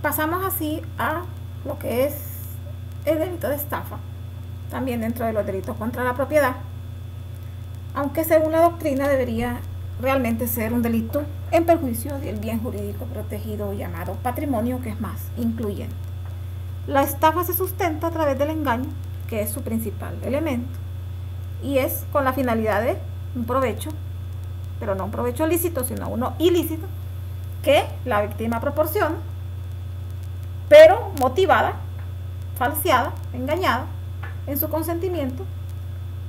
Pasamos así a lo que es el delito de estafa, también dentro de los delitos contra la propiedad, aunque según la doctrina debería realmente ser un delito en perjuicio del bien jurídico protegido llamado patrimonio, que es más incluyente. La estafa se sustenta a través del engaño, que es su principal elemento, y es con la finalidad de un provecho, pero no un provecho lícito, sino uno ilícito, que la víctima proporciona, pero motivada, falseada, engañada en su consentimiento,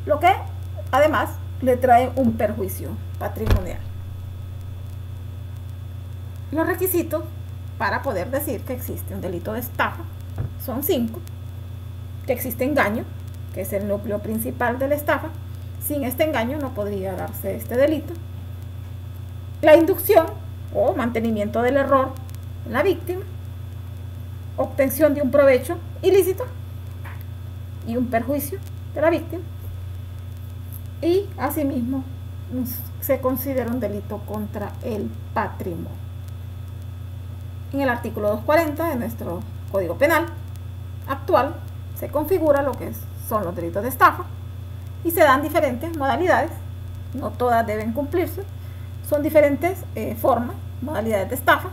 lo que además le trae un perjuicio patrimonial. Los requisitos para poder decir que existe un delito de estafa son 5: que existe engaño, que es el núcleo principal de la estafa. Sin este engaño no podría darse este delito. La inducción o mantenimiento del error en la víctima, obtención de un provecho ilícito y un perjuicio de la víctima, y asimismo se considera un delito contra el patrimonio. En el artículo 240 de nuestro Código Penal actual se configura lo que son los delitos de estafa y se dan diferentes modalidades, no todas deben cumplirse, son diferentes formas, modalidades de estafa,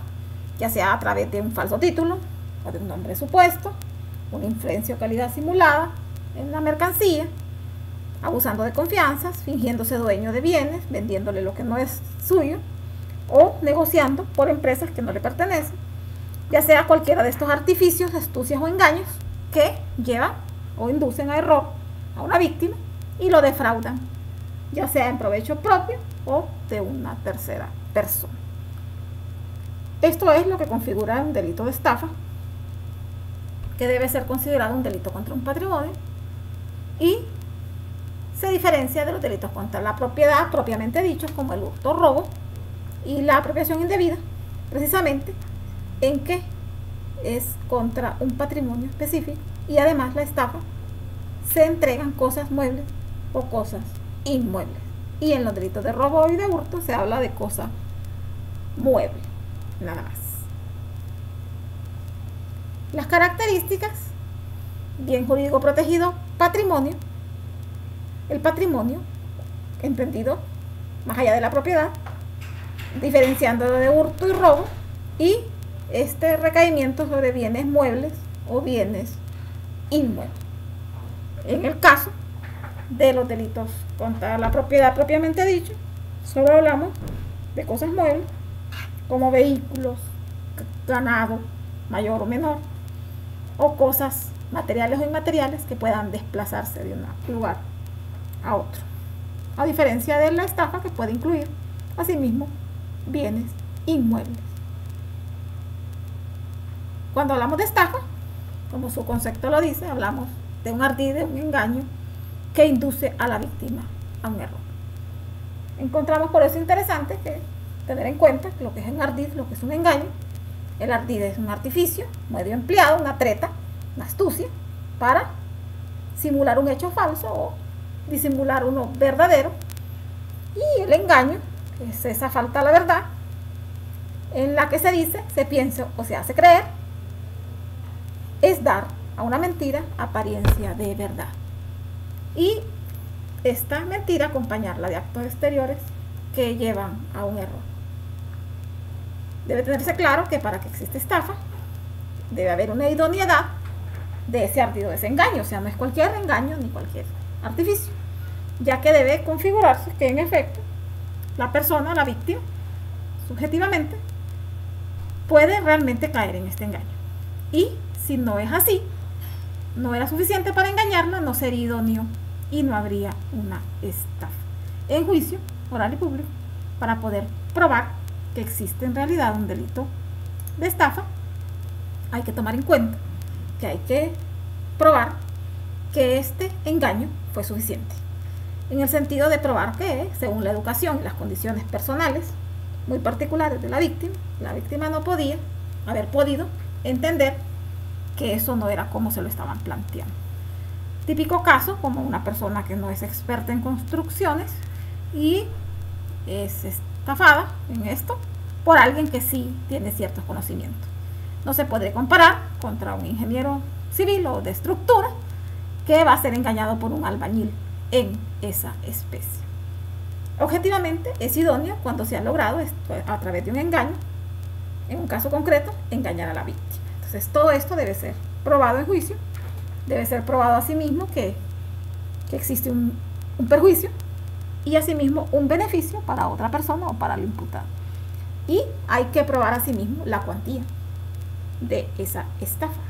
ya sea a través de un falso título o de un nombre supuesto, una influencia o calidad simulada en la mercancía, abusando de confianzas, fingiéndose dueño de bienes, vendiéndole lo que no es suyo, o negociando por empresas que no le pertenecen, ya sea cualquiera de estos artificios, astucias o engaños que llevan o inducen a error a una víctima y lo defraudan, ya sea en provecho propio o de una tercera persona. Esto es lo que configura un delito de estafa, que debe ser considerado un delito contra un patrimonio, y se diferencia de los delitos contra la propiedad propiamente dichos, como el hurto, robo y la apropiación indebida, precisamente en que es contra un patrimonio específico, y además la estafa se entregan cosas muebles o cosas inmuebles, y en los delitos de robo y de hurto se habla de cosa mueble, nada más. Las características: bien jurídico protegido, patrimonio. El patrimonio entendido más allá de la propiedad, diferenciándolo de hurto y robo, y este recaimiento sobre bienes muebles o bienes inmuebles. En el caso de los delitos contra la propiedad propiamente dicho, solo hablamos de cosas muebles como vehículos, ganado mayor o menor, o cosas materiales o inmateriales que puedan desplazarse de un lugar a otro, a diferencia de la estafa, que puede incluir asimismo bienes inmuebles. Cuando hablamos de estafa, como su concepto lo dice, hablamos de un ardid, de un engaño que induce a la víctima a un error. Encontramos por eso interesante que tener en cuenta lo que es un ardid, lo que es un engaño. El ardid es un artificio, medio empleado, una treta, una astucia para simular un hecho falso o disimular uno verdadero. Y el engaño es esa falta a la verdad en la que se dice, se piensa o se hace creer, es dar a una mentira apariencia de verdad, y esta mentira acompañarla de actos exteriores que llevan a un error. Debe tenerse claro que para que exista estafa debe haber una idoneidad de ese ardido, de ese engaño, o sea, no es cualquier engaño ni cualquier artificio, ya que debe configurarse que en efecto la persona, la víctima, subjetivamente puede realmente caer en este engaño, y si no es así, no era suficiente para engañarla, no sería idóneo y no habría una estafa. En juicio oral y público, para poder probar que existe en realidad un delito de estafa, hay que tomar en cuenta que hay que probar que este engaño fue suficiente, en el sentido de probar que, según la educación y las condiciones personales muy particulares de la víctima no podía haber podido entender que eso no era como se lo estaban planteando. Típico caso como una persona que no es experta en construcciones y es estafada en esto por alguien que sí tiene ciertos conocimientos. No se puede comparar contra un ingeniero civil o de estructura que va a ser engañado por un albañil en esa especie. Objetivamente es idóneo cuando se ha logrado a través de un engaño, en un caso concreto, engañar a la víctima. Entonces todo esto debe ser probado en juicio, debe ser probado asimismo que existe un perjuicio y asimismo un beneficio para otra persona o para el imputado. Y hay que probar asimismo la cuantía de esa estafa.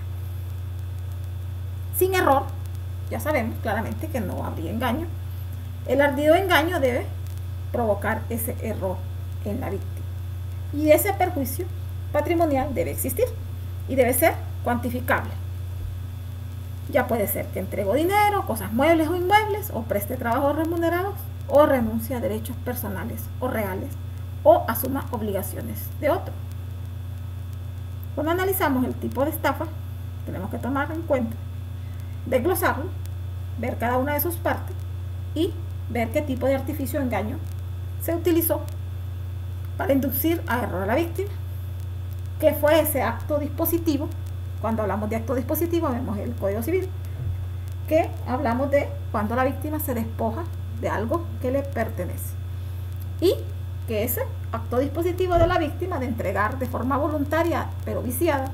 Sin error, ya sabemos claramente que no habría engaño. El ardido engaño debe provocar ese error en la víctima. Y ese perjuicio patrimonial debe existir y debe ser cuantificable. Ya puede ser que entregó dinero, cosas muebles o inmuebles, o preste trabajos remunerados, o renuncia a derechos personales o reales, o asuma obligaciones de otro. Cuando analizamos el tipo de estafa, tenemos que tomar en cuenta, desglosarlo, ver cada una de sus partes y ver qué tipo de artificio o engaño se utilizó para inducir a error a la víctima, qué fue ese acto dispositivo. Cuando hablamos de acto dispositivo vemos el Código Civil, que hablamos de cuando la víctima se despoja de algo que le pertenece y que ese acto dispositivo de la víctima de entregar de forma voluntaria pero viciada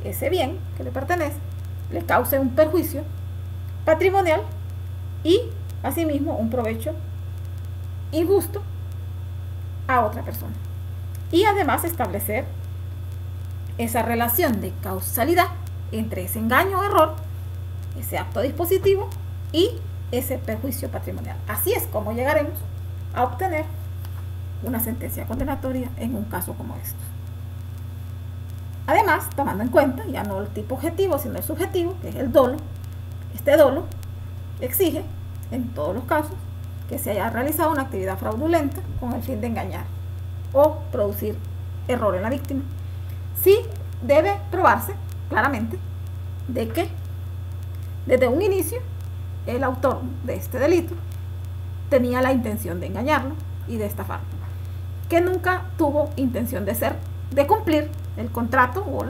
ese bien que le pertenece le cause un perjuicio patrimonial y asimismo un provecho injusto a otra persona, y además establecer esa relación de causalidad entre ese engaño o error, ese acto dispositivo y ese perjuicio patrimonial. Así es como llegaremos a obtener una sentencia condenatoria en un caso como estos. Además, tomando en cuenta ya no el tipo objetivo, sino el subjetivo, que es el dolo, este dolo exige, en todos los casos, que se haya realizado una actividad fraudulenta con el fin de engañar o producir error en la víctima. Sí debe probarse claramente de que desde un inicio el autor de este delito tenía la intención de engañarlo y de estafarlo, que nunca tuvo intención de cumplir el contrato o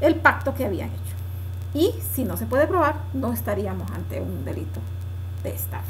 el pacto que habían hecho. Y si no se puede probar, no estaríamos ante un delito de estafa.